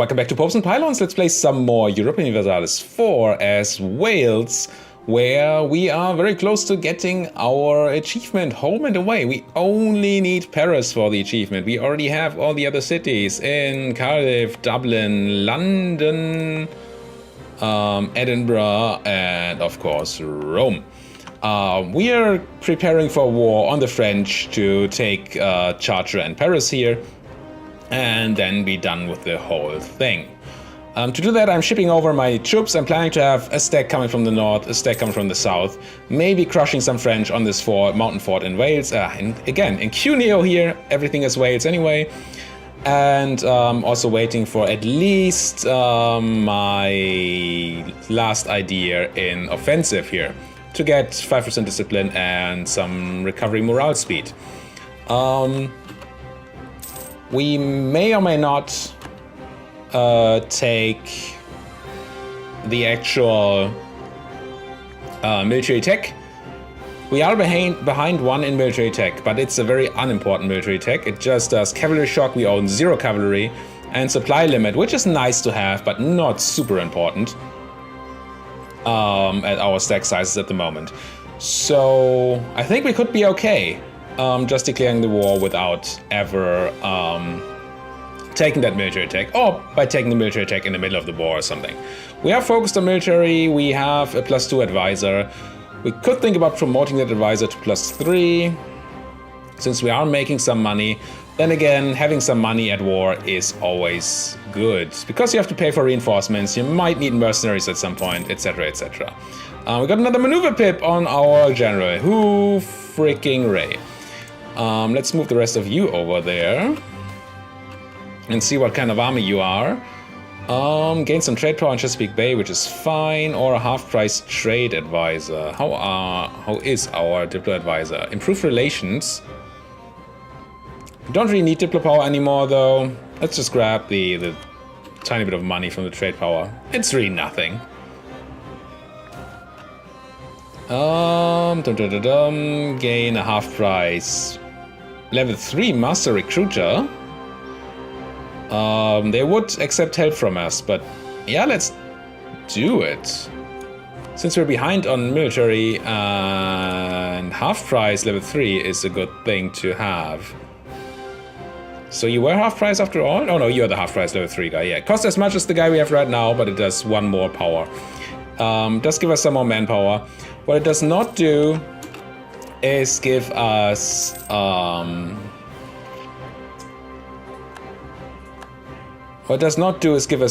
Welcome back to Popes and Pylons. Let's play some more Europa Universalis IV as Wales, where we are very close to getting our achievement home and away. We only need Paris for the achievement. We already have all the other cities in Cardiff, Dublin, London, Edinburgh, and of course Rome. We are preparing for war on the French to take Chartres and Paris here, and then be done with the whole thing. To do that, I'm shipping over my troops. I'm planning to have a stack coming from the north, a stack coming from the south, maybe crushing some French on this mountain fort in Wales. And again, in Cuneo here, everything is Wales anyway. And also waiting for at least my last idea in offensive here, to get 5% discipline and some recovery morale speed. We may or may not take the actual military tech. We are behind one in military tech, but it's a very unimportant military tech. It just does cavalry shock. We own 0 cavalry and supply limit, which is nice to have, but not super important at our stack sizes at the moment. So I think we could be okay. Just declaring the war without ever taking that military tech, or by taking the military tech in the middle of the war or something. We are focused on military. We have a +2 advisor. We could think about promoting that advisor to +3, since we are making some money. Then again, having some money at war is always good, because you have to pay for reinforcements, you might need mercenaries at some point, etc, etc. We got another maneuver pip on our general. Who freaking Ray. Let's move the rest of you over there and see what kind of army you are. Gain some trade power in Chesapeake Bay, which is fine, or a half-price trade advisor. How is our Diplo advisor? Improved relations. We don't really need Diplo power anymore, though. Let's just grab the tiny bit of money from the trade power. It's really nothing. Gain a half price. Level 3 Master Recruiter. They would accept help from us, but yeah, let's do it. Since we're behind on military, and half price level 3 is a good thing to have. So you were half price after all? Oh no, you're the half price level 3 guy. Yeah, it costs as much as the guy we have right now, but it does 1 more power. Does give us some more manpower. What it does not do is give us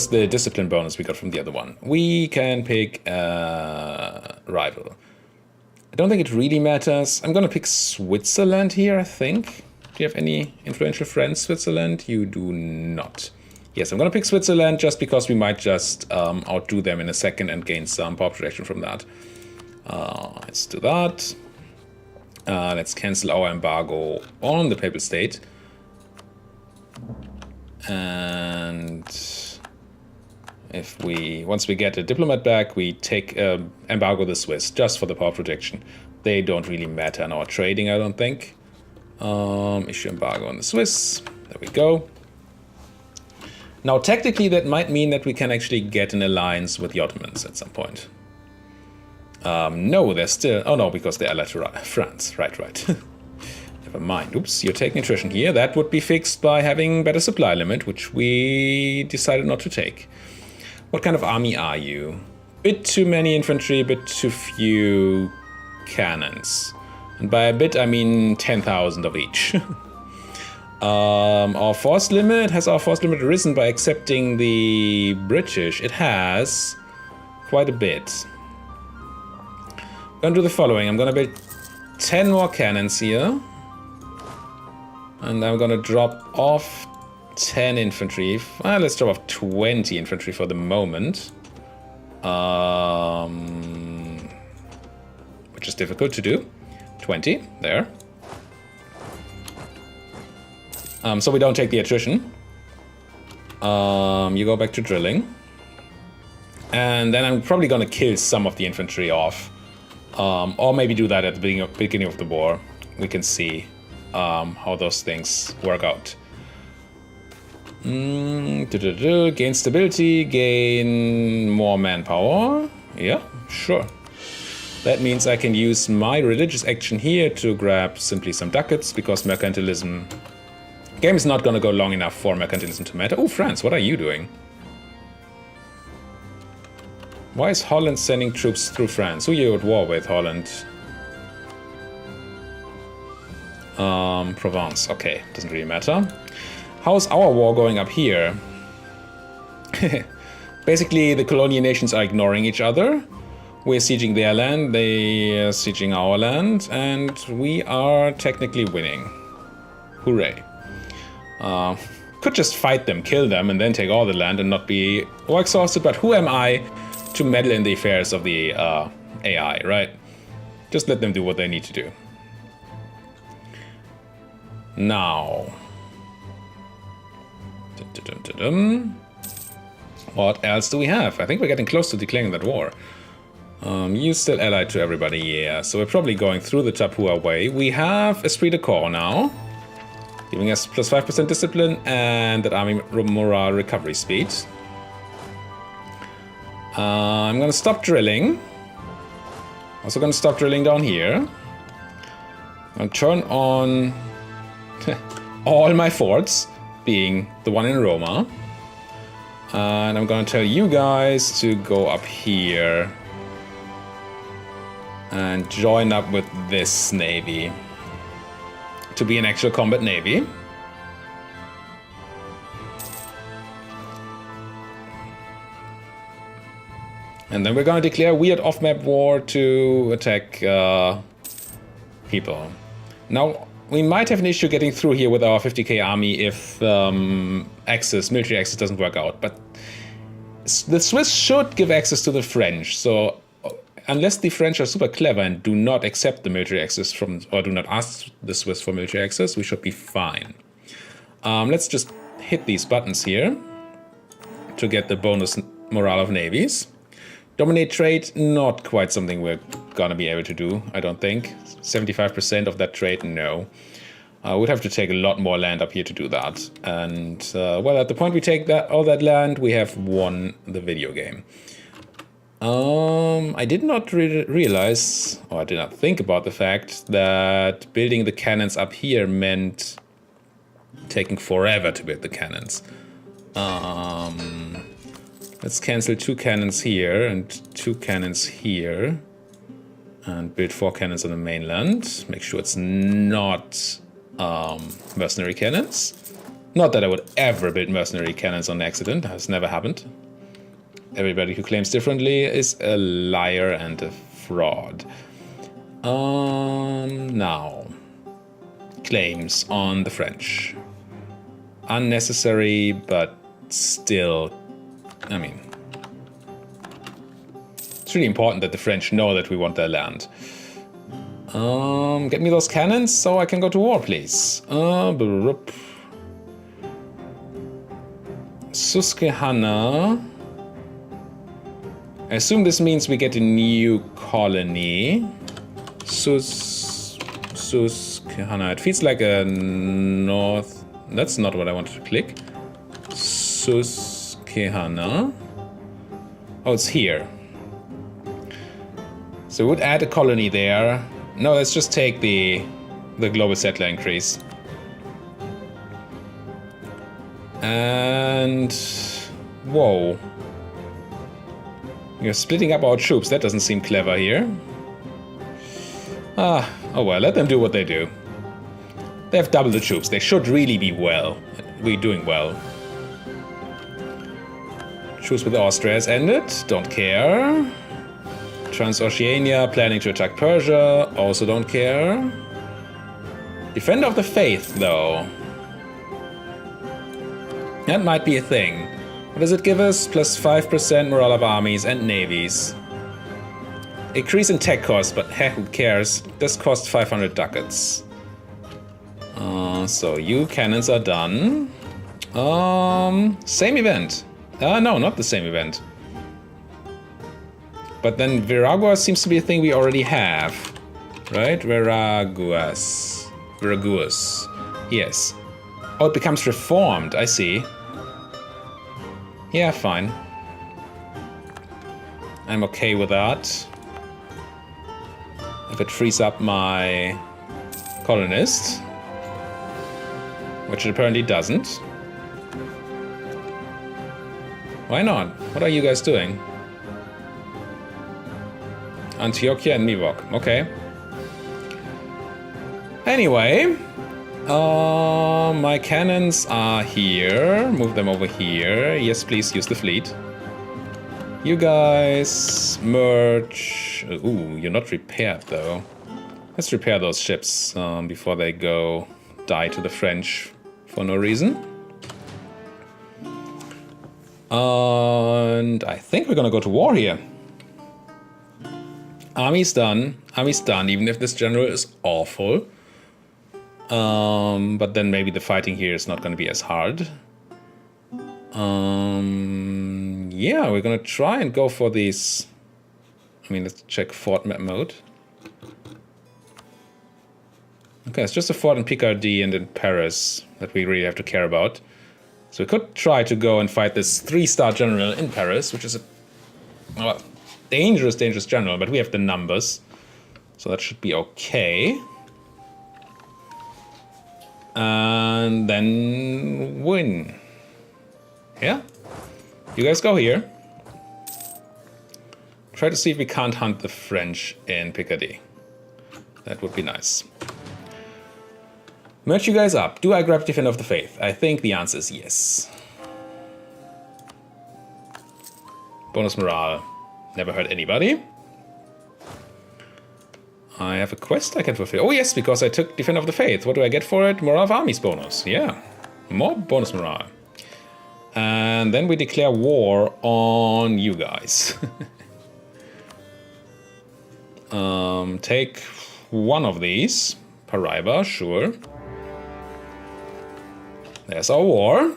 the discipline bonus we got from the other one. We can pick a rival. I don't think it really matters. I'm gonna pick Switzerland here, I think. Do you have any influential friends, Switzerland? You do not. Yes, I'm gonna pick Switzerland just because we might just outdo them in a second and gain some power protection from that. Let's do that. Let's cancel our embargo on the Papal State. And once we get a diplomat back, we take embargo the Swiss just for the power protection. They don't really matter in our trading, I don't think. Issue embargo on the Swiss. There we go. Now, technically, that might mean that we can actually get an alliance with the Ottomans at some point. No, they're still... Oh, no, because they're allied to France. Right. Never mind. Oops, you're taking attrition here. That would be fixed by having better supply limit, which we decided not to take. What kind of army are you? Bit too many infantry, bit too few cannons. And by a bit, I mean 10,000 of each. Our force limit, has our force limit risen by accepting the British? It has quite a bit. I'm gonna do the following. I'm gonna build 10 more cannons here. And I'm gonna drop off 10 infantry. Well, let's drop off 20 infantry for the moment. Which is difficult to do. 20, there. So we don't take the attrition. You go back to drilling. And then I'm probably gonna kill some of the infantry off. Or maybe do that at the beginning of the war. We can see how those things work out. Gain stability, gain more manpower. Yeah, sure. That means I can use my religious action here to grab simply some ducats, because mercantilism... Game is not gonna go long enough for mercantilism to matter. Oh, France, what are you doing? Why is Holland sending troops through France? Who are you at war with, Holland? Provence. Okay, doesn't really matter. How's our war going up here? Basically, the colonial nations are ignoring each other. We're sieging their land, they are sieging our land, and we are technically winning. Hooray. Could just fight them, kill them, and then take all the land and not be exhausted, but who am I to meddle in the affairs of the AI, right? Just let them do what they need to do. Now... What else do we have? I think we're getting close to declaring that war. You still allied to everybody, yeah. So we're probably going through the Tapua way. We have Esprit de Corps now, giving us plus 5% discipline and that army morale recovery speed. I'm gonna stop drilling. Also gonna stop drilling down here. I'm gonna turn on all my forts, being the one in Roma. And I'm gonna tell you guys to go up here and join up with this navy to be an actual combat navy. And then we're gonna declare weird off-map war to attack people. Now, we might have an issue getting through here with our 50k army if military access doesn't work out, but the Swiss should give access to the French, so unless the French are super clever and do not accept the military access from, or do not ask the Swiss for military access, we should be fine. Let's just hit these buttons here to get the bonus morale of navies. Dominate trade, not quite something we're gonna be able to do, I don't think. 75% of that trade, no. We'd have to take a lot more land up here to do that. And, well, at the point we take all that land, we have won the video game. I did not realize, or I did not think about the fact that building the cannons up here meant taking forever to build the cannons. Let's cancel 2 cannons here and 2 cannons here. And build 4 cannons on the mainland. Make sure it's not mercenary cannons. Not that I would ever build mercenary cannons on accident. That's never happened. Everybody who claims differently is a liar and a fraud. Now. Claims on the French. Unnecessary, but still... I mean... It's really important that the French know that we want their land. Get me those cannons so I can go to war, please. Susquehanna. I assume this means we get a new colony. Susquehanna. It feels like a north... That's not what I wanted to click. Susquehanna. Oh, it's here. So we would add a colony there. No, let's just take the global settler increase. And... Whoa. You're splitting up our troops. That doesn't seem clever here. Oh well, let them do what they do. They have double the troops. They should really be doing well. Truce with Austria has ended. Don't care. Transoceania, planning to attack Persia, also don't care. Defender of the Faith, though. That might be a thing. What does it give us? Plus 5% morale of armies and navies. Increase in tech cost, but heck, who cares? This costs 500 ducats. So you cannons are done. Same event. No, not the same event. But then Veragua seems to be a thing we already have. Right? Veraguas. Yes. Oh, it becomes reformed. I see. Yeah, fine. I'm okay with that. If it frees up my colonist, which it apparently doesn't. Why not? What are you guys doing? Antioquia and Mivok. Okay. Anyway, my cannons are here. Move them over here. Yes, please use the fleet. You guys merge. Ooh, you're not repaired though. Let's repair those ships before they go die to the French for no reason. And I think we're gonna go to war here. Army's done. Army's done, even if this general is awful. But then maybe the fighting here is not gonna be as hard. Yeah, we're gonna try and go for these. I mean, let's check fort map mode. Okay, it's just a fort in Picardy and in Paris that we really have to care about. So we could try to go and fight this 3-star general in Paris, which is a dangerous general, but we have the numbers. So that should be okay. And then win. Yeah? You guys go here. Try to see if we can't hunt the French in Picardy. That would be nice. Merge you guys up. Do I grab Defender of the Faith? I think the answer is yes. Bonus morale. Never hurt anybody. I have a quest I can fulfill. Oh yes, because I took Defender of the Faith. What do I get for it? Morale of Armies bonus. Yeah. More bonus morale. And then we declare war on you guys. Take one of these. Paraiba, sure. There's our war.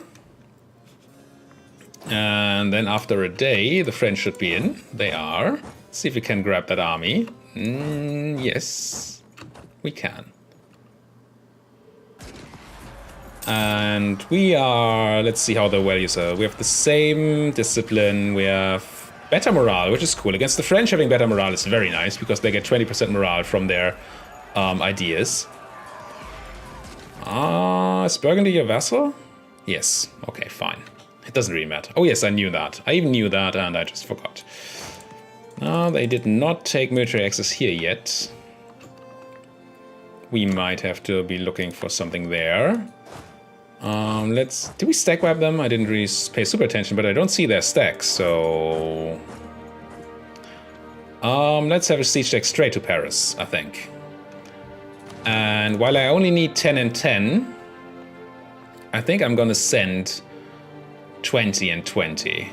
And then after a day, the French should be in. They are. Let's see if we can grab that army. Yes, we can. And we are, let's see how the values are. We have the same discipline. We have better morale, which is cool. Against the French, having better morale is very nice because they get 20% morale from their ideas. Is Burgundy your vassal? Yes. Okay, fine. It doesn't really matter. Oh yes, I knew that. I even knew that and I just forgot. No, they did not take military access here yet. We might have to be looking for something there. Did we stack wipe them? I didn't really pay super attention, but I don't see their stacks, so... let's have a siege deck straight to Paris, I think. And while I only need 10 and 10, I think I'm gonna send 20 and 20.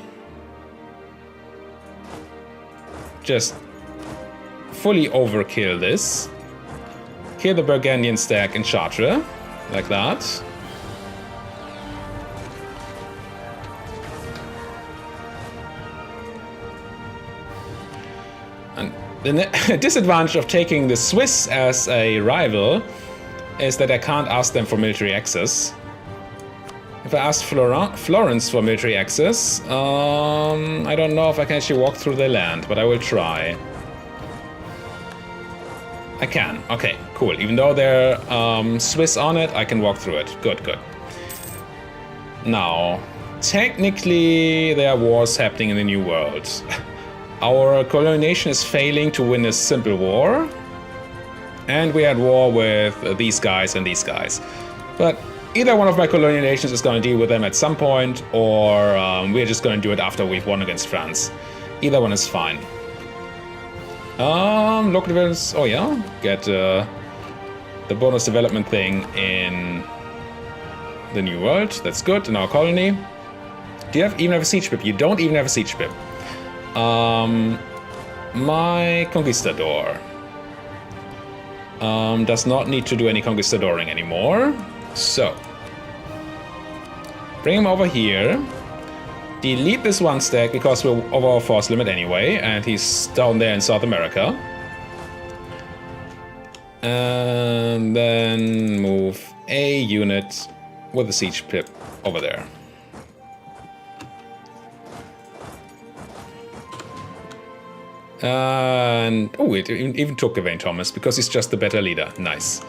Just fully overkill this. Kill the Burgundian stack in Chartres, like that. And the disadvantage of taking the Swiss as a rival is that I can't ask them for military access. If I ask Florence for military access, I don't know if I can actually walk through their land, but I will try. I can. Okay, cool. Even though they're Swiss on it, I can walk through it. Good, good. Now, technically, there are wars happening in the New World. Our colonization is failing to win a simple war. And we had war with these guys and these guys. But either one of my colonial nations is going to deal with them at some point, or we're just going to do it after we've won against France. Either one is fine. Local developments. Oh yeah, get the bonus development thing in the New World. That's good. In our colony. Do you even have a siege ship? You don't even have a siege ship. My conquistador does not need to do any conquistadoring anymore. So, bring him over here. Delete this one stack because we're over our force limit anyway, and he's down there in South America. And then move a unit with a siege ship over there. And oh, it even took Gawain Thomas because he's just the better leader. Nice.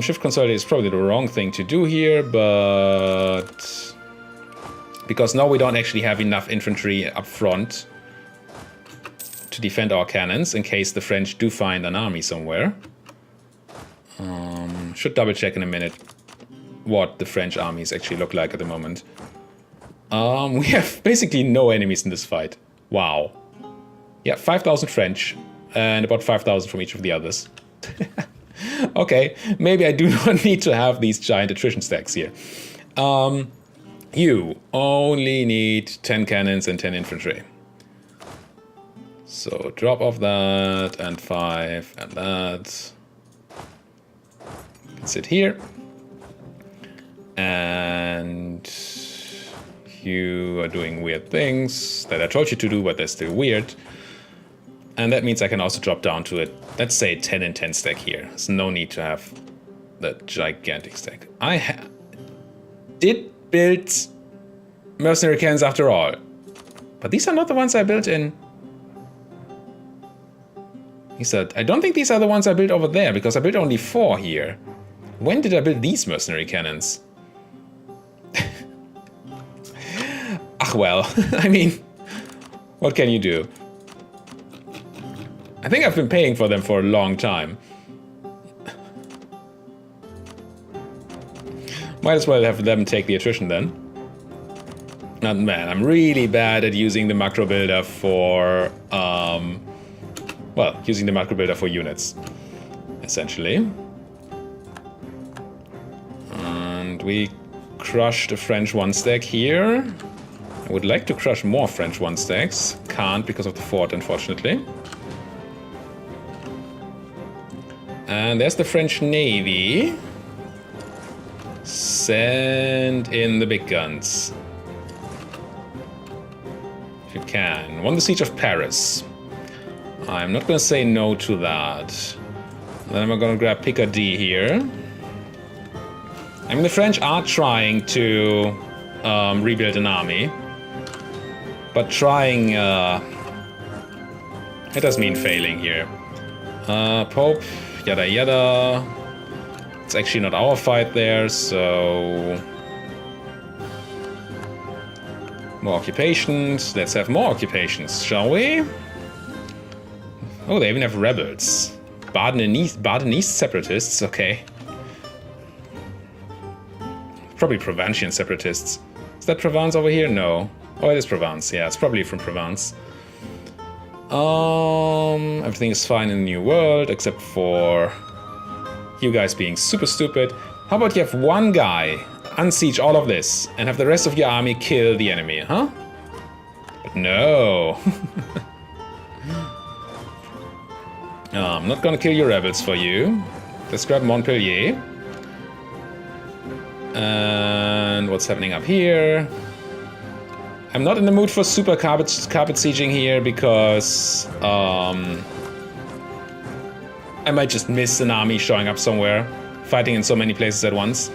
Shift consolidate is probably the wrong thing to do here, but because now we don't actually have enough infantry up front to defend our cannons in case the French do find an army somewhere. Should double check in a minute what the French armies actually look like at the moment. We have basically no enemies in this fight. Wow. Yeah, 5,000 French and about 5,000 from each of the others. Okay, maybe I do not need to have these giant attrition stacks here. You only need 10 cannons and 10 infantry. So drop off that and 5 and that. Sit here. And you are doing weird things that I told you to do, but they're still weird. And that means I can also drop down to it, let's say 10 and 10 stack here. There's no need to have the gigantic stack. I did build mercenary cannons after all. But these are not the ones I built in. He said, I don't think these are the ones I built over there, because I built only 4 here. When did I build these mercenary cannons? Ah, well, I mean, what can you do? I think I've been paying for them for a long time. Might as well have them take the attrition then. Not man, I'm really bad at using the macro builder for, well, using the macro builder for units, essentially. And we crushed a French 1 stack here. I would like to crush more French 1 stacks. Can't because of the fort, unfortunately. And there's the French Navy. Send in the big guns. If you can. Won the siege of Paris. I'm not going to say no to that. Then I'm going to grab Picardy here. I mean, the French are trying to rebuild an army. But trying, it does mean failing here. Pope, yada yada. It's actually not our fight there, so... More occupations. Let's have more occupations, shall we? Oh, they even have rebels. Badenese separatists, okay. Probably Provincian separatists. Is that Provence over here? No. Oh, it is Provence. Yeah, it's probably from Provence. Everything is fine in the New World, except for you guys being super stupid. How about you have one guy unsiege all of this and have the rest of your army kill the enemy, huh? But no. I'm not gonna kill your rebels for you. Let's grab Montpellier. And what's happening up here? I'm not in the mood for super carpet sieging here because I might just miss an army showing up somewhere, fighting in so many places at once.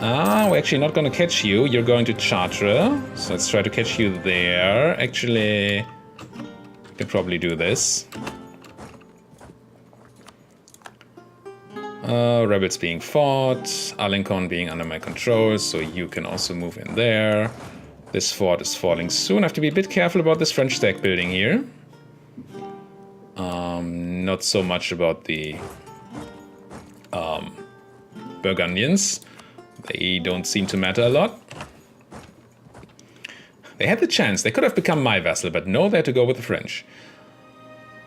We're actually not going to catch you. You're going to Chartres, so let's try to catch you there. Actually, we can probably do this. Rebels being fought, Alencon being under my control, so you can also move in there. This fort is falling soon. I have to be a bit careful about this French stack building here. Not so much about the Burgundians. They don't seem to matter a lot. They had the chance. They could have become my vassal, but no, they had to go with the French.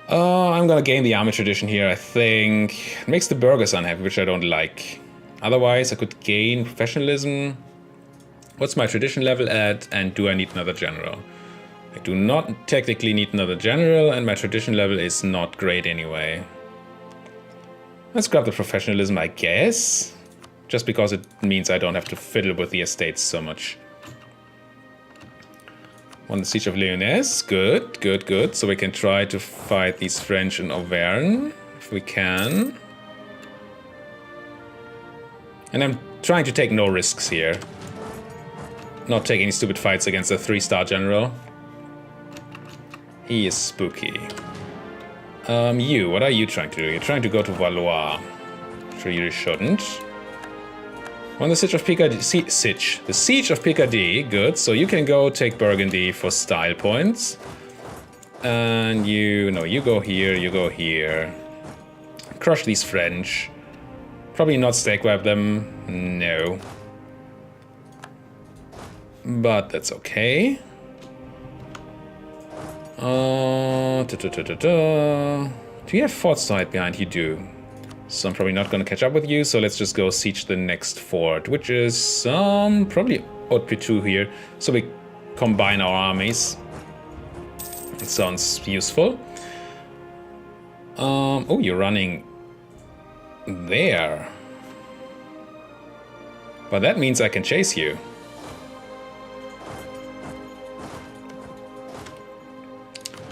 I'm gonna gain the army tradition here, I think. It makes the burghers unhappy, which I don't like. Otherwise, I could gain professionalism. What's my tradition level at, and do I need another general? I do not technically need another general, and my tradition level is not great anyway. Let's grab the professionalism, I guess. Just because it means I don't have to fiddle with the estates so much. Won the siege of Lyonesse. Good, good, good. So we can try to fight these French in Auvergne, if we can. And I'm trying to take no risks here. Not take any stupid fights against a 3-star general. He is spooky. You, what are you trying to do? You're trying to go to Valois. Sure, you shouldn't. On the siege of Picardy, the siege of Picardy, good. So you can go take Burgundy for style points, and you go here, you go here. Crush these French. Probably not stake wipe them. No, but that's okay. Do you have fort side behind? You do. So I'm probably not going to catch up with you, so let's just go siege the next fort, which is probably Haute-Pitou here. So we combine our armies. It sounds useful. Oh, you're running there. But that means I can chase you.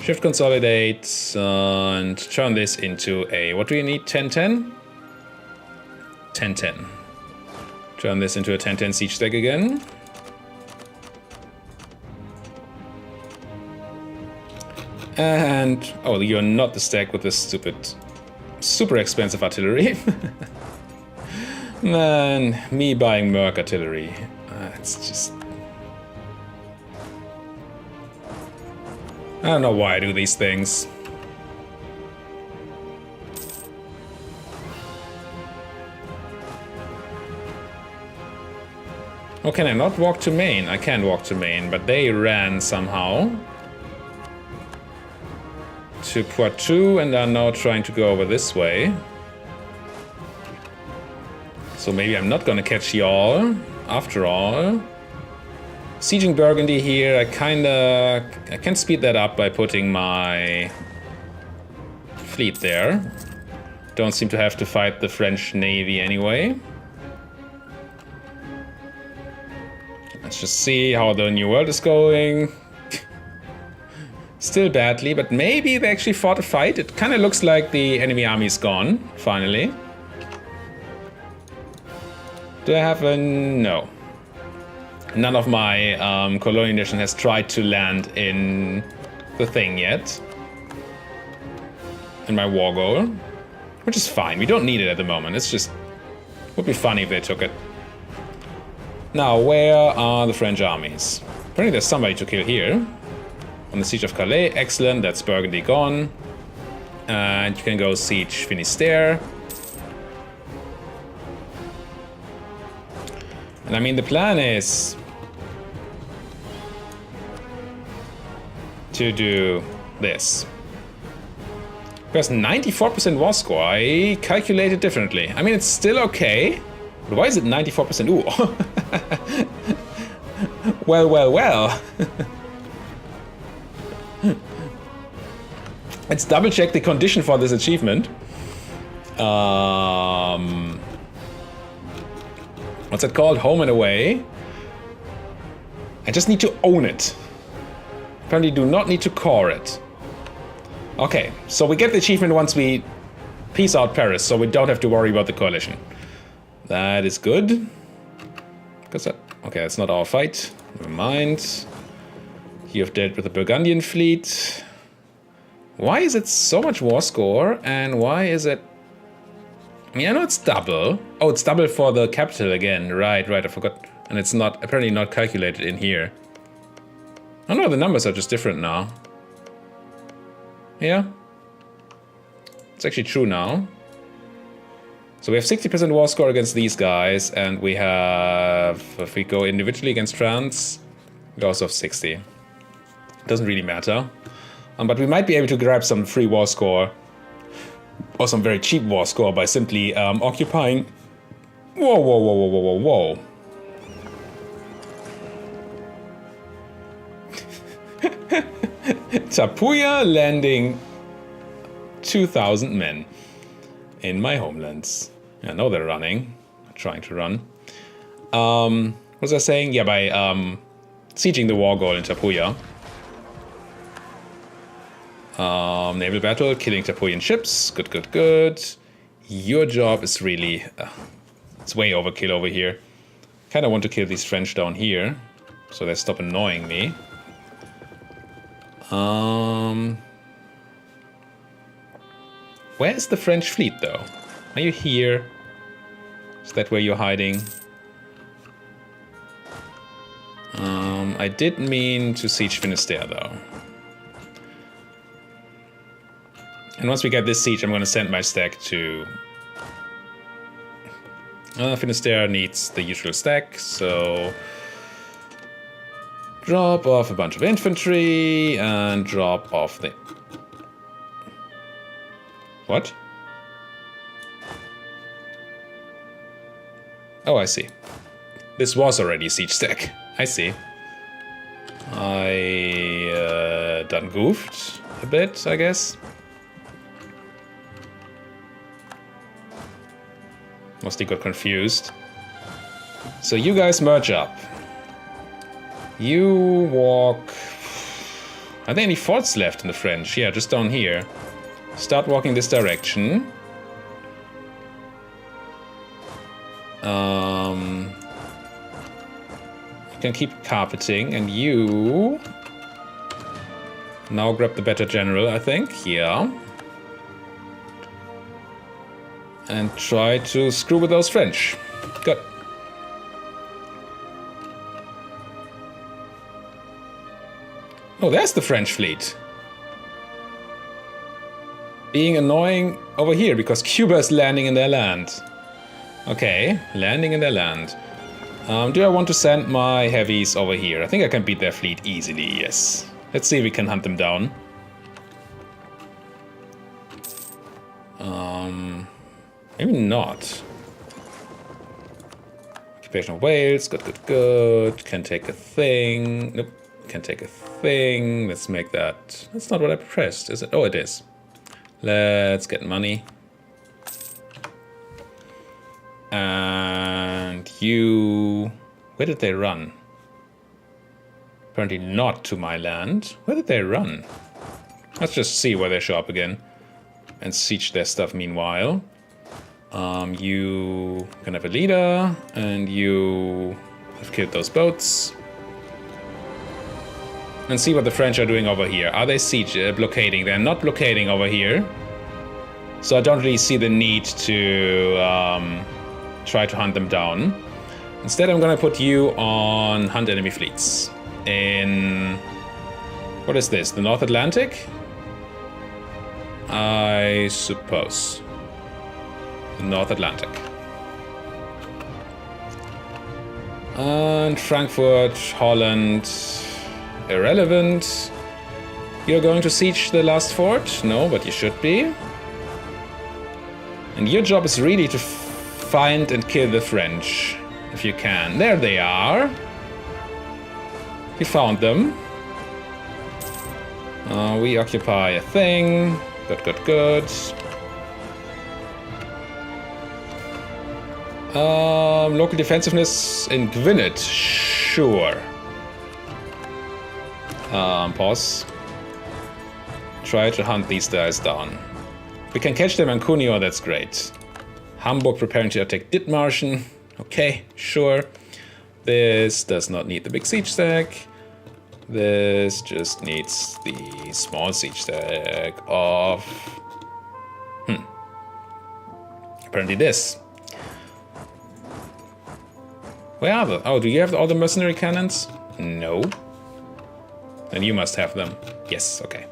Shift consolidate and turn this into a, what do you need, 10-10? 10-10. Turn this into a 10-10 siege stack again. And, oh, you're not the stack with this stupid, super expensive artillery. Man, me buying Merc artillery. It's just... I don't know why I do these things. Oh, can I not walk to Maine? I can walk to Maine, but they ran somehow to Poitou and are now trying to go over this way. So maybe I'm not gonna catch y'all after all. Sieging Burgundy here, I can speed that up by putting my fleet there. Don't seem to have to fight the French Navy anyway. Let's just see how the New World is going. Still badly, but maybe they actually fought a fight. It kind of looks like the enemy army is gone, finally. Do I have a... no. None of my colonial nation has tried to land in the thing yet. In my war goal. Which is fine, we don't need it at the moment. It's just... would be funny if they took it. Now, where are the French armies? Apparently there's somebody to kill here. On the siege of Calais, excellent, that's Burgundy gone. And you can go siege Finistère. And I mean, the plan is to do this. Because 94% war score, I calculated differently. I mean, it's still okay. But why is it 94%? Ooh. Well, well, well. Let's double check the condition for this achievement. What's it called? Home and away. I just need to own it. Apparently do not need to core it. Okay, so we get the achievement once we peace out Paris, so we don't have to worry about the coalition. That is good. Because that, okay, that's not our fight. Never mind. You have dealt with the Burgundian fleet. Why is it so much war score? And why is it... I mean, I know it's double. Oh, it's double for the capital again. Right, I forgot. And it's not apparently not calculated in here. I don't know, the numbers are just different now. Yeah. It's actually true now. So we have 60% war score against these guys, and we have, if we go individually against France, we also have 60. Doesn't really matter. But we might be able to grab some free war score, or some very cheap war score, by simply occupying... Whoa. Tapuya landing 2,000 men in my homelands. I know they're running, trying to run. What was I saying? Yeah, by sieging the war goal in Tapuya. Naval battle, killing Tapuyan ships. Good. Your job is really... it's way overkill over here. Kinda want to kill these French down here, so they stop annoying me. Where is the French fleet, though? Are you here? Is that where you're hiding? I did mean to siege Finisterre, though. And once we get this siege, I'm going to send my stack to... Finisterre needs the usual stack, so... Drop off a bunch of infantry, and drop off the... What? Oh, I see. This was already a siege stack. I see. I done goofed a bit, I guess. Mostly got confused. So you guys merge up. You walk... Are there any forts left in the French? Yeah, just down here. Start walking this direction. You can keep carpeting, and you... Now grab the better general, I think. Yeah. And try to screw with those French. Good. Oh, there's the French fleet. Being annoying over here because Cuba is landing in their land. Okay, landing in their land. Do I want to send my heavies over here? I think I can beat their fleet easily, yes. Let's see if we can hunt them down. Maybe not. Occupation of Wales, good. Can take a thing. Nope, can take a thing. Let's make that. That's not what I pressed, is it? Oh, it is. Let's get money. And you... Where did they run? Apparently not to my land. Where did they run? Let's just see where they show up again. And siege their stuff meanwhile. You can have a leader. And you have killed those boats. And see what the French are doing over here. Are they blockading? They're not blockading over here. So I don't really see the need to try to hunt them down. Instead, I'm going to put you on hunt enemy fleets. In... What is this? The North Atlantic? I suppose. The North Atlantic. And Frankfurt, Holland... Irrelevant. You're going to siege the last fort? No, but you should be. And your job is really to find and kill the French, if you can. There they are. You found them. We occupy a thing. Good. Local defensiveness in Gwynedd. Sure. Pause. Try to hunt these guys down. We can catch them in Cuneo, that's great. Hamburg preparing to attack Dithmarschen. Okay, sure. This does not need the big siege stack. This just needs the small siege stack of... Apparently this. Where are they? Oh, do you have all the mercenary cannons? No. Then you must have them. Yes, okay.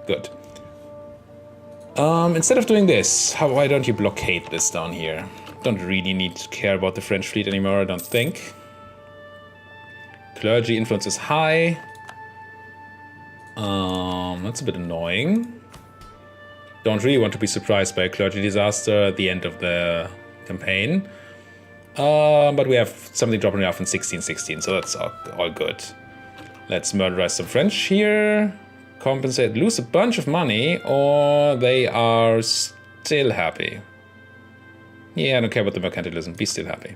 Good. Instead of doing this, why don't you blockade this down here? Don't really need to care about the French fleet anymore, I don't think. Clergy influence is high. That's a bit annoying. Don't really want to be surprised by a clergy disaster at the end of the campaign. But we have something dropping off in 1616, so that's all good. Let's murderize some French here. Compensate, lose a bunch of money, or they are still happy. Yeah, I don't care about the mercantilism, be still happy.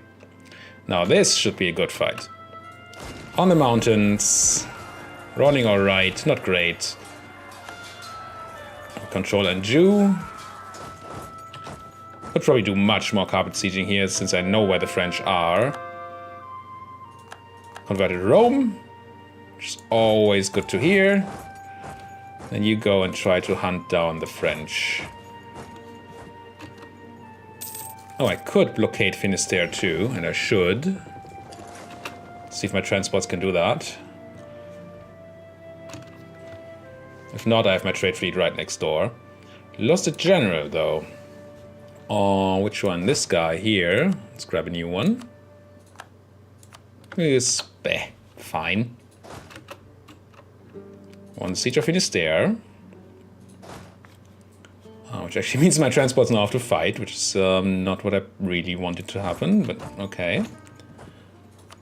Now this should be a good fight. On the mountains, running alright, not great. Control and Jew. Could probably do much more carpet sieging here, since I know where the French are. Converted Rome, which is always good to hear. Then you go and try to hunt down the French. Oh, I could blockade Finisterre too, and I should. See if my transports can do that. If not, I have my trade fleet right next door. Lost a general, though. Oh, which one? This guy here. Let's grab a new one. Is fine. One siege of Finisterre. Which actually means my transports now have to fight, which is not what I really wanted to happen, but okay.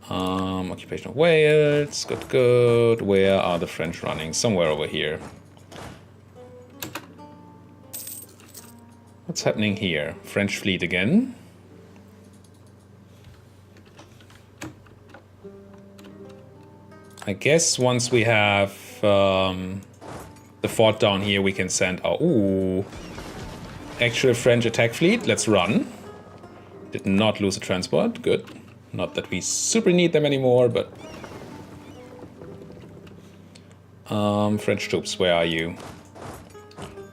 Occupation of Wales, good, good. Where are the French running? Somewhere over here. What's happening here? French fleet again. I guess once we have the fort down here, we can send our... Ooh. Actual French attack fleet. Let's run. Did not lose a transport. Good. Not that we super need them anymore, but... French troops, where are you?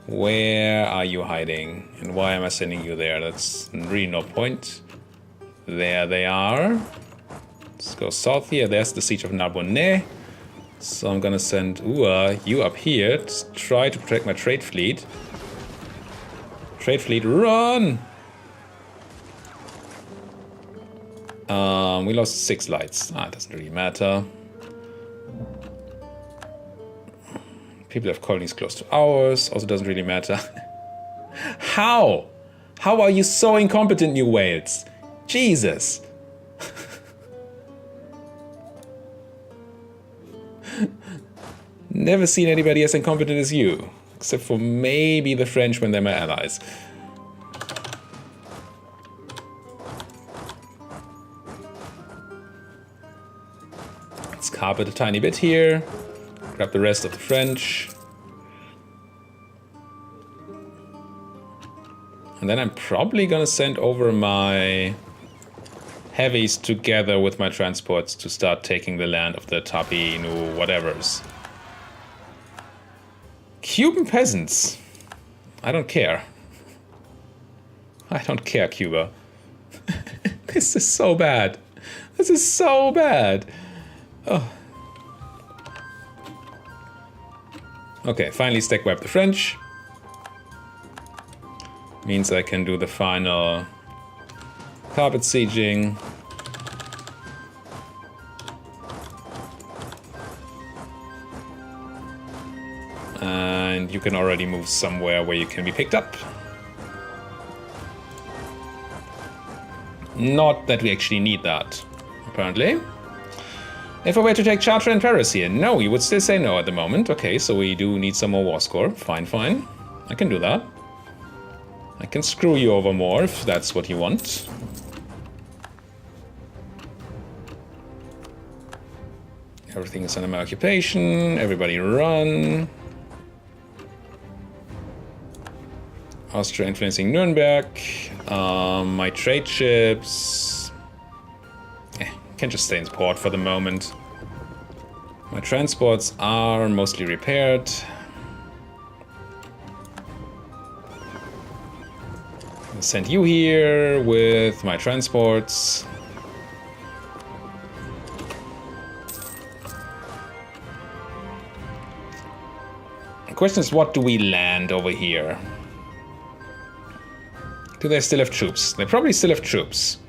Where are you hiding? And why am I sending you there? That's really no point. There they are. Let's go south here. There's the siege of Narbonne. So I'm gonna send you up here to try to protect my trade fleet. Trade fleet, run! We lost 6 lights. It doesn't really matter. People have colonies close to ours. Also doesn't really matter. How? How are you so incompetent, New Wales? Jesus. Never seen anybody as incompetent as you. Except for maybe the French when they're my allies. Let's carpet a tiny bit here. Grab the rest of the French. And then I'm probably gonna send over my heavies together with my transports to start taking the land of the Tapinu whatevers. Cuban peasants. I don't care. I don't care, Cuba. This is so bad. This is so bad. Oh. Okay, finally stack wipe the French. Means I can do the final carpet sieging. And you can already move somewhere where you can be picked up. Not that we actually need that, apparently. If I were to take Chartres and Paris here, no, you would still say no at the moment. Okay, so we do need some more war score. Fine, fine. I can do that. I can screw you over more if that's what you want. Everything is under my occupation. Everybody run. Austria influencing Nuremberg. My trade ships. Can just stay in port for the moment. My transports are mostly repaired. I'll send you here with my transports. The question is, what do we land over here? Do they still have troops? They probably still have troops.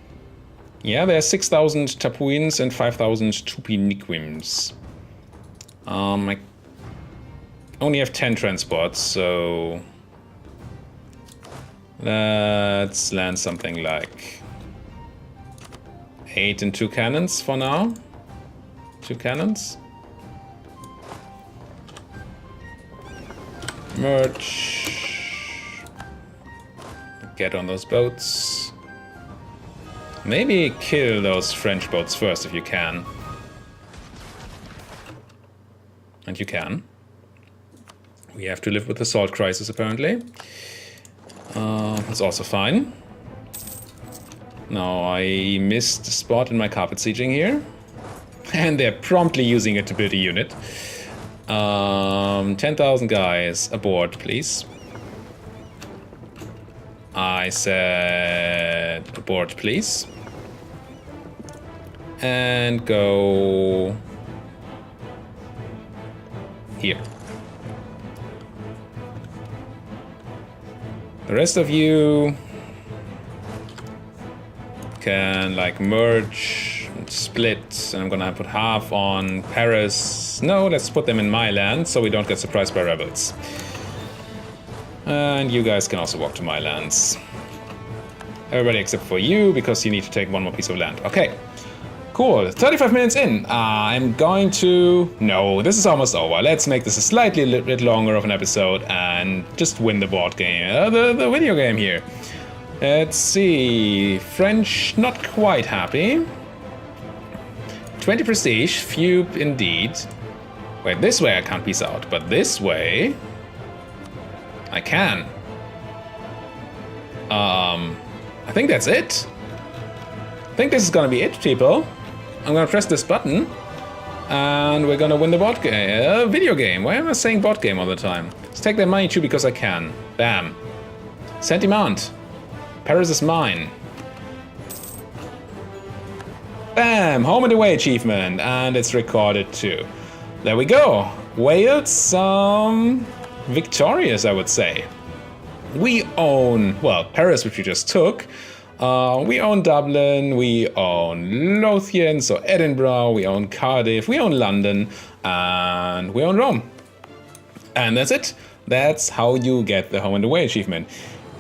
Yeah, there are 6,000 Tapuins and 5,000 Tupiniquims. I only have 10 transports, so... Let's land something like 8 and 2 cannons for now. 2 cannons. Merge. Get on those boats. Maybe kill those French boats first if you can. And you can. We have to live with the salt crisis, apparently. It's also fine. Now, I missed a spot in my carpet sieging here. And they're promptly using it to build a unit. 10,000 guys aboard, please. I said abort, please. And go here. The rest of you can like merge and split, and I'm gonna put half on Paris. No, let's put them in my land so we don't get surprised by rebels. And you guys can also walk to my lands. Everybody except for you, because you need to take one more piece of land. Okay, cool. 35 minutes in. I'm going to... No, this is almost over. Let's make this a slightly bit longer of an episode and just win the board game, the video game here. Let's see. French, not quite happy. 20 prestige, few indeed. Wait, this way I can't peace out, but this way... I can. I think that's it. I think this is gonna be it, people. I'm gonna press this button, and we're gonna win the board game, video game. Why am I saying board game all the time? Let's take their money too, because I can. Bam. Sentiment. Paris is mine. Bam! Home and away achievement, and it's recorded too. There we go. Wales, victorious, I would say. We own, well, Paris, which we just took. We own Dublin, we own Lothian, so Edinburgh, we own Cardiff, we own London, and we own Rome. And that's it. That's how you get the home and away achievement.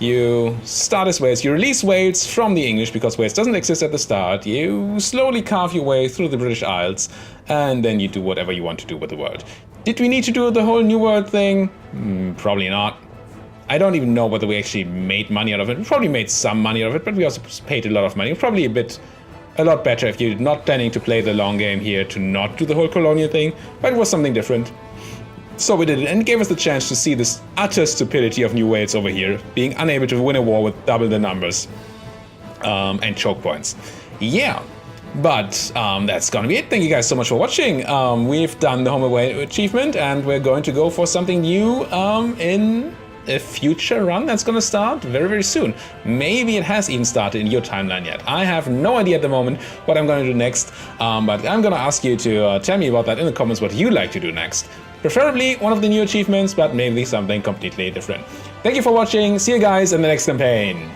You start as Wales, you release Wales from the English because Wales doesn't exist at the start. You slowly carve your way through the British Isles, and then you do whatever you want to do with the world. Did we need to do the whole New World thing? Probably not. I don't even know whether we actually made money out of it. We probably made some money out of it, but we also paid a lot of money. Probably a lot better if you're not planning to play the long game here to not do the whole colonial thing, but it was something different. So we did it, and it gave us the chance to see this utter stupidity of New Wales over here, being unable to win a war with double the numbers and choke points. Yeah. But that's gonna be it. Thank you guys so much for watching. We've done the home away achievement, and we're going to go for something new in a future run that's gonna start very, very soon. Maybe it has even started in your timeline yet. I have no idea at the moment what I'm gonna do next, but I'm gonna ask you to tell me about that in the comments, what you like to do next. Preferably one of the new achievements, but maybe something completely different. Thank you for watching. See you guys in the next campaign.